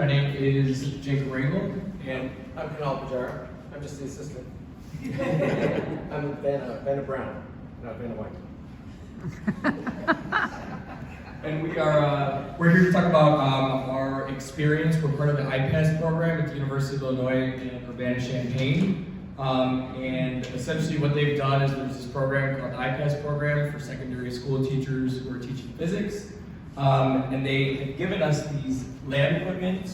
name is Jacob Rangel, and I'm Kunal Pujara. I'm just the assistant. I'm Vanna Brown, not Vanna White. and we're here to talk about our experience. We're part of the iPaSS program at the University of Illinois in Urbana-Champaign. And essentially what they've done is there's this program called the iPaSS program for secondary school teachers who are teaching physics. And they have given us these lab equipment.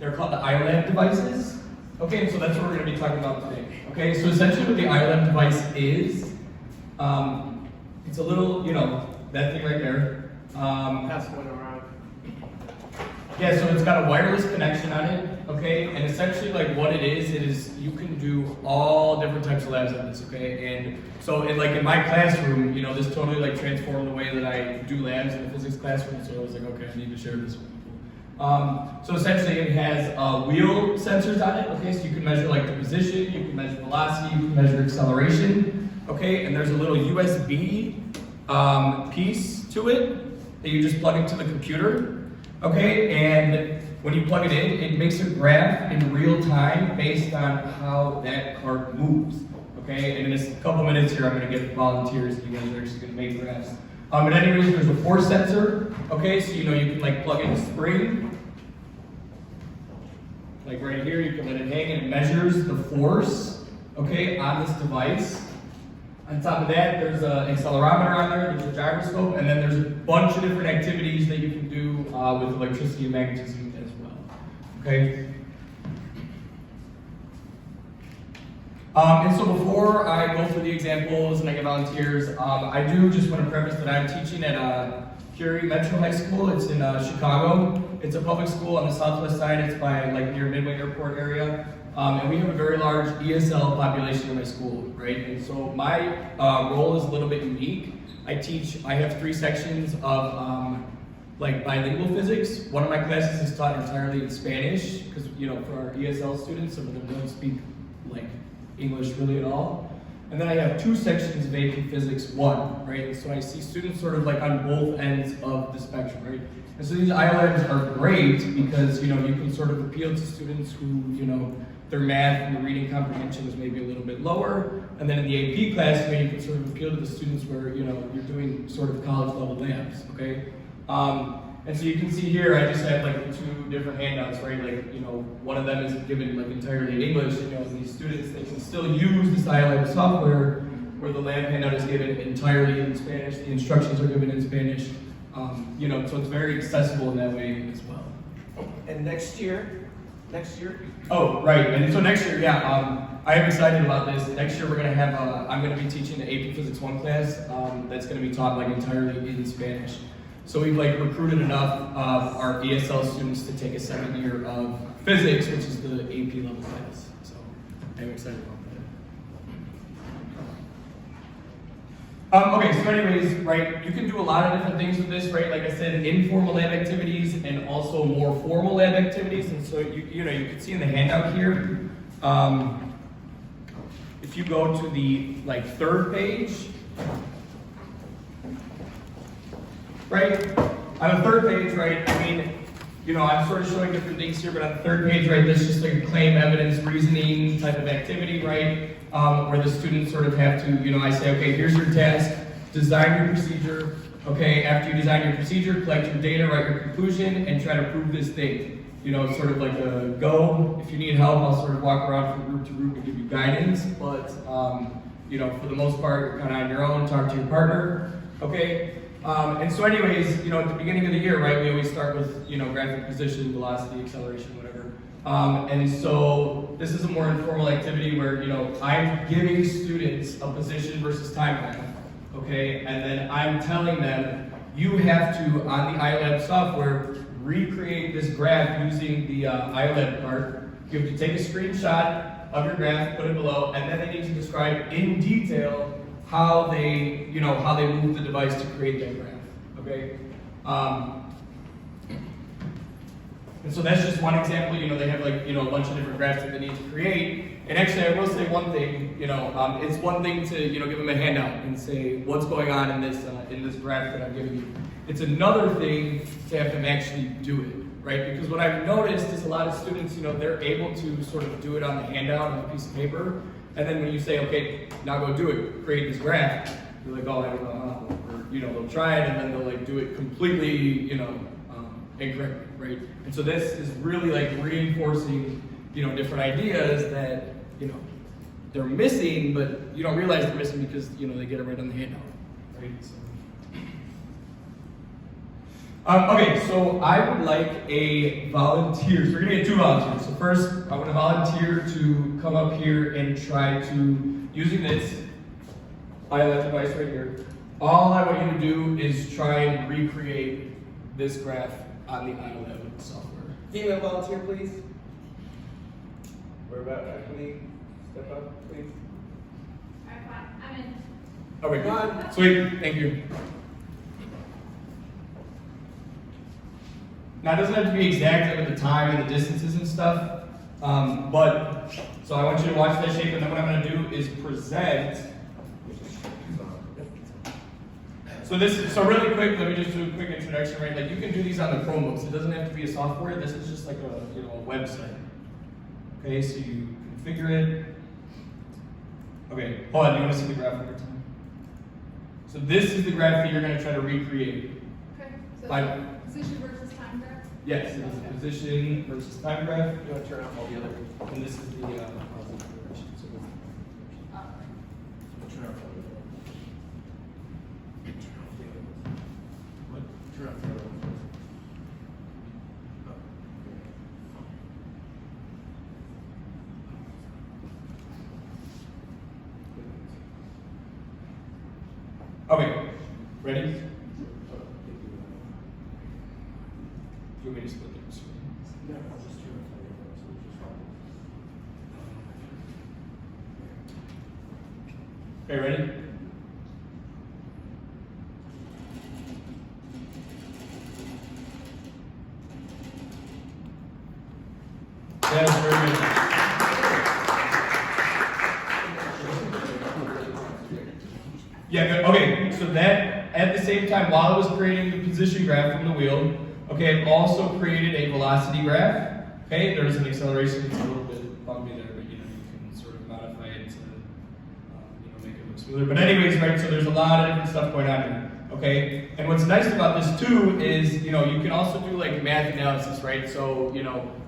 They're called the iOLab devices. Okay, and so that's what we're going to be talking about today. Okay, so essentially what the iOLab device is, it's a little, that thing right there. Pass one around. Yeah, so it's got a wireless connection on it, okay? And essentially like what it is you can do all different types of labs on this, okay? And so in my classroom, this totally like transformed the way that I do labs in the physics classroom, so I was like, okay, I need to share this with people. So essentially it has wheel sensors on it, okay? So you can measure like the position, you can measure velocity, you can measure acceleration, okay? And there's a little USB piece to it that you just plug into the computer. Okay, and when you plug it in, it makes a graph in real time based on how that cart moves. Okay, and in a couple minutes here, I'm going to get volunteers, and you guys are actually going to make graphs. But anyways, there's a force sensor. Okay, so you can like plug in a spring, like right here. You can let it hang, and it measures the force. Okay, on this device. On top of that, there's an accelerometer on there, there's a gyroscope, and then there's a bunch of different activities that you can do with electricity and magnetism as well. Okay? And so before I go through the examples and I get volunteers, I do just want to preface that I'm teaching at Curie Metro High School. It's in Chicago. It's a public school on the southwest side. It's by near Midway Airport area. And we have a very large ESL population in my school, right? And so my role is a little bit unique. I have 3 sections of bilingual physics. One of my classes is taught entirely in Spanish, because for our ESL students, some of them don't speak English really at all. And then I have 2 sections of AP Physics 1, right? And so I see students sort of on both ends of the spectrum, right? And so these iOLabs are great because you can sort of appeal to students who their math and the reading comprehension is maybe a little bit lower, and then in the AP class, you can sort of appeal to the students where you're doing sort of college level labs, okay? And so you can see here, I just have 2 different handouts, right? One of them is given entirely in English. These students, they can still use this iOLab software where the lab handout is given entirely in Spanish. The instructions are given in Spanish. So it's very accessible in that way as well. And next year? Oh, right. And so next year, I am excited about this. Next year we're going to have, I'm going to be teaching the AP Physics 1 class that's going to be taught entirely in Spanish. So we've recruited enough of our ESL students to take a 2nd year of physics, which is the AP level class. So I'm excited about that. Okay, so anyways, right, you can do a lot of different things with this, right? Like I said, informal lab activities and also more formal lab activities. And so you can see in the handout here, if you go to the 3rd page, right? On the 3rd page, right, I'm sort of showing different things here, but on the 3rd page, right, there's just a claim, evidence, reasoning type of activity, right? Where the students sort of have to, I say, okay, here's your task, design your procedure, okay, after you design your procedure, collect your data, write your conclusion, and try to prove this thing. Sort of like a go. If you need help, I'll sort of walk around from group to group and give you guidance, but, for the most part, you're kind of on your own, talk to your partner, okay? And so anyways, at the beginning of the year, right, we always start with, graphic position, velocity, acceleration, whatever. And so this is a more informal activity where, I'm giving students a position versus time graph, okay? And then I'm telling them, you have to, on the iOLab software, recreate this graph using the iOLab cart. You have to take a screenshot of your graph, put it below, and then they need to describe in detail how they move the device to create that graph, okay? And so that's just one example. They have a bunch of different graphs that they need to create. And actually, I will say one thing. It's one thing to give them a handout and say what's going on in this graph that I'm giving you. It's another thing to have them actually do it. right? Because what I've noticed is a lot of students, they're able to sort of do it on the handout on a piece of paper, and then when you say, okay, now go do it, create this graph, you're like, oh, I don't know how, or, they'll try it, and then they'll like do it completely, incorrectly, right? And so this is really like reinforcing, different ideas that, they're missing, but you don't realize they're missing because, they get it right on the handout, right? Okay, so I would like a volunteer. So we're gonna get 2 volunteers. So first, I want a volunteer to come up here and try to, using this iOLab device right here, all I want you to do is try and recreate this graph on the iOLab software. Female volunteer, please. We're about equity. Step up, please. Alright, fine. I'm in. Okay, Come good. Sweet, thank you. Now, it doesn't have to be exact with the time and the distances and stuff, but, so I want you to watch that shape, and then what I'm gonna do is present. So really quick, let me just do a quick introduction, right? Like, you can do these on the Chromebooks. It doesn't have to be a software. This is just like a website. Okay, so you configure it. Okay, hold on, you wanna see the graph one more time? So this is the graph that you're gonna try to recreate. Okay, so By- position versus time graph? Yes, it is a position versus time graph, You want to turn off all the other? and this is the positive direction. So Turn off all the other. Turn off the other. what? Turn off the other. Okay, ready? Do you want me to split the screen? No, I'll just turn off the other. So it's just fine. Okay, ready? That is very good. Yeah, good. Okay, so that, at the same time, while I was creating the position graph from the wheel, okay, I've also created a velocity graph. Okay, there's an acceleration, it's a little bit bumpy there, but you can sort of modify it to make it look smoother. But anyways, right, so there's a lot of different stuff going on here. Okay, and what's nice about this too is, you can also do like math analysis, right? So,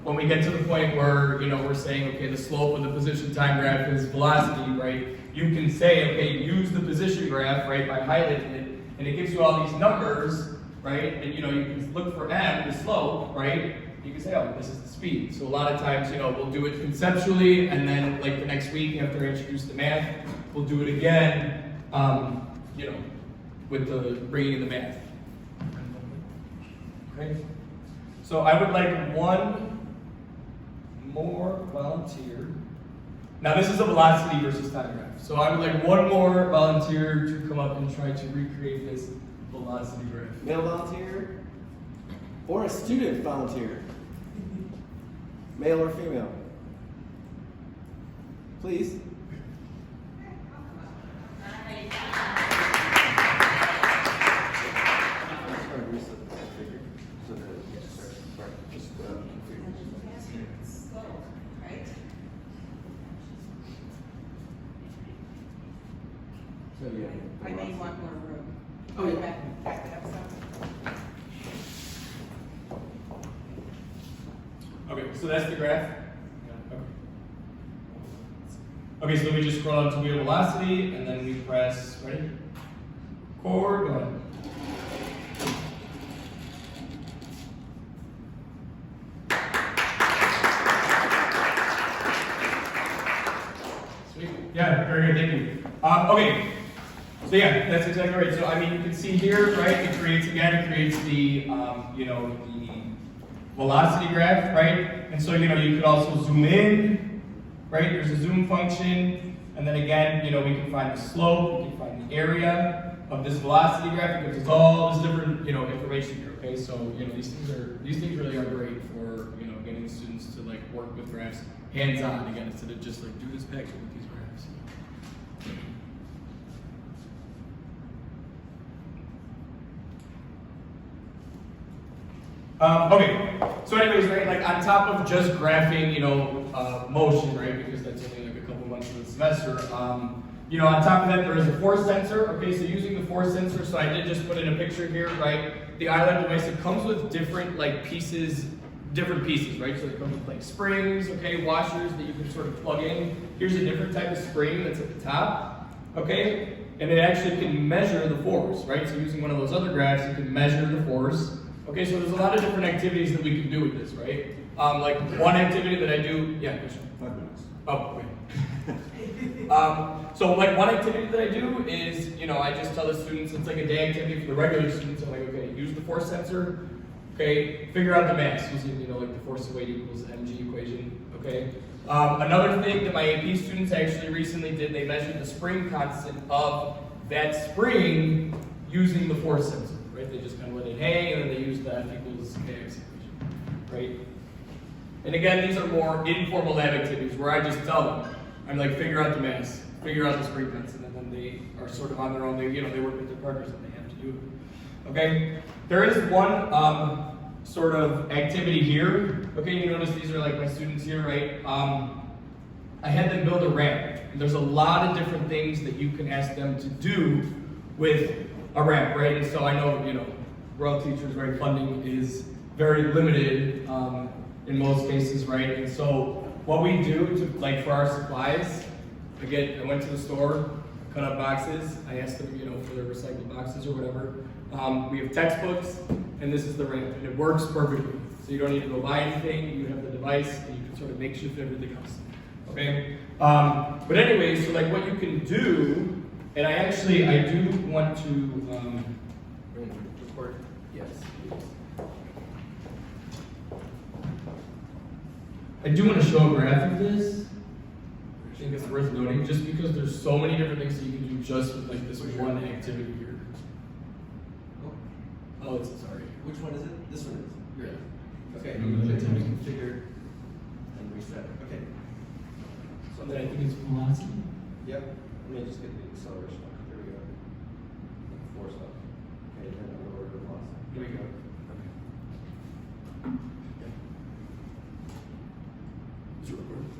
when we get to the point where, we're saying, okay, the slope of the position time graph is velocity, right? You can say, okay, use the position graph, right, by highlighting it, and it gives you all these numbers, right? And, you can look for m, the slope, right? You can say, oh, this is the speed. So a lot of times, we'll do it conceptually, and then like the next week after I introduce the math, we'll do it again, with the bringing in the math. Okay. So I would like one more volunteer. Now this is a velocity versus time graph. So I would like one more volunteer to come up and try to recreate this velocity graph. Male volunteer or a student volunteer? Male or female? Please. So yeah. I may want more room. Oh, yeah. Back it up some. Okay, so that's the graph. Okay. Okay, so let me just scroll down to wheel velocity, and then we press, ready? Forward, go ahead. Sweet. Yeah, very good, thank you. Okay, so yeah, that's exactly right. So I mean, you can see here, right? It creates the, the velocity graph, right? And so you could also zoom in, right? There's a zoom function, and then again, we can find the slope, we can find the area of this velocity graph. It gives us all this different, information here. Okay, so these things really are great for getting students to like work with graphs hands-on again instead of just like do this picture with these graphs. Okay, so anyways, right, like on top of just graphing, motion, right, because that's only like a couple months of the semester, on top of that, there is a force sensor. Okay, so using the force sensor, so I did just put in a picture here, right? The iOLab device, it comes with different different pieces, right? So it comes with like springs, okay, washers that you can sort of plug in. Here's a different type of spring that's at the top, okay? And it actually can measure the force, right? So using one of those other graphs, you can measure the force. Okay, so there's a lot of different activities that we can do with this, right? Like one activity that I do, yeah, Christian. 5 minutes. Oh, wait. So like one activity that I do is, I just tell the students, it's like a day activity for the regular students. I'm like, okay, use the force sensor, okay, figure out the mass using, like the force of weight equals mg equation, okay. Another thing that my AP students actually recently did, they measured the spring constant of that spring using the force sensor, right? They just kind of let it hang and then they use the F equals kx equation, right? And again, these are more informal lab activities where I just tell them, I'm like, figure out the mass, figure out the spring constant, and then they are sort of on their own. They work with their partners and they have to do it. Okay, there is one sort of activity here. Okay, you notice these are like my students here, right? I had them build a ramp. And there's a lot of different things that you can ask them to do with a ramp, right? And so I know, rural teachers, right? Funding is very limited in most cases, right? And so what we do to, like, for our supplies, again, I went to the store, cut up boxes, I asked them, for their recycled boxes or whatever. We have textbooks, and this is the ramp, and it works perfectly. So you don't need to go buy anything, you have the device, and you can sort of make shift everything else. Okay? But anyway, so like what you can do, and I do want to record, yes. I do want to show a graph of this. I think it's worth noting, just because there's so many different things that you can do just with like this one activity here. Oh, it's sorry. Which one is it? This one is. Yeah. Okay. Configure and reset. Okay. So then I think it's velocity. Yep. Let me just get the acceleration up. There we go. Force up. Okay, then I'm going to velocity. Here we go.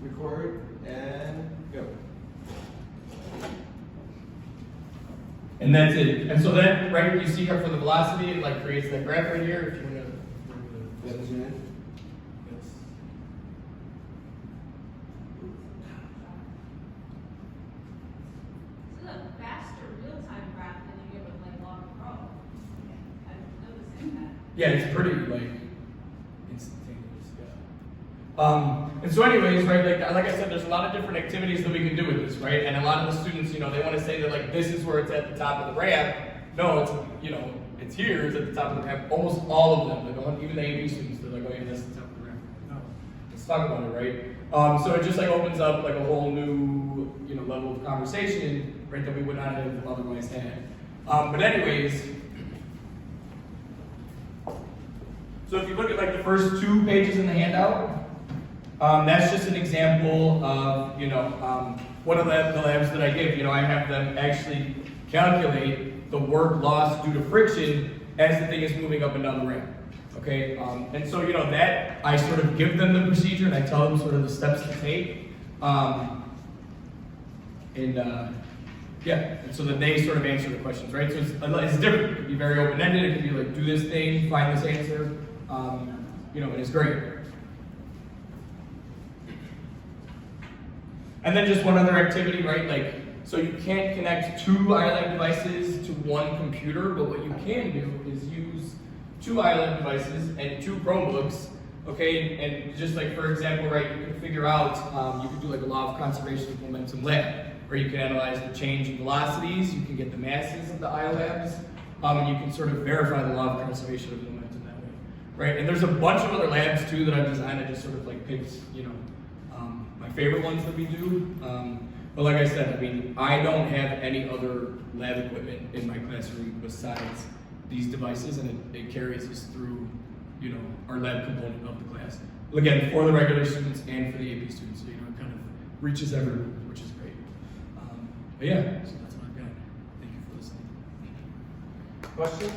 Record and go. And that's it. And so then, right, you see here for the velocity, it like creates that graph right here. If you want to Zoom in. This is a faster real-time graph than you get with like log pro. I'm noticing that. Yeah, it's pretty like instantaneous. Yeah. And so, anyways, right, like I said, there's a lot of different activities that we can do with this, right? And a lot of the students, they want to say that like this is where it's at the top of the ramp. No, it's it's here, it's at the top of the ramp. Almost all of them, like even the AP students, they're like, oh yeah, that's the top of the ramp. No, let's talk about it, right? So it just like opens up like a whole new level of conversation, right, that we would not have otherwise had. But anyways. So if you look at like the first 2 pages in the handout, that's just an example of one of the labs that I give. I have them actually calculate the work lost due to friction as the thing is moving up and down the ramp. Okay, and so that I sort of give them the procedure and I tell them sort of the steps to take, and so that they sort of answer the questions, right? So it's different. It could be very open-ended. It could be like, do this thing, find this answer, and it's great. And then just one other activity, right? Like, so you can't connect 2 iOLab devices to one computer, but what you can do is use 2 iOLab devices and 2 Chromebooks, okay? And just like, for example, right, you can figure out, you can do like a law of conservation of momentum lab, where you can analyze the change in velocities, you can get the masses of the iOLabs, and you can sort of verify the law of conservation of momentum that way, right? And there's a bunch of other labs too that I've designed. I just sort of like picked, my favorite ones that we do. But like I said, I don't have any other lab equipment in my classroom besides these devices, and it carries us through, our lab component of the class. Again, for the regular students and for the AP students, so it kind of reaches everyone, which is great. But yeah, so that's what I've got. Thank you for listening. Question?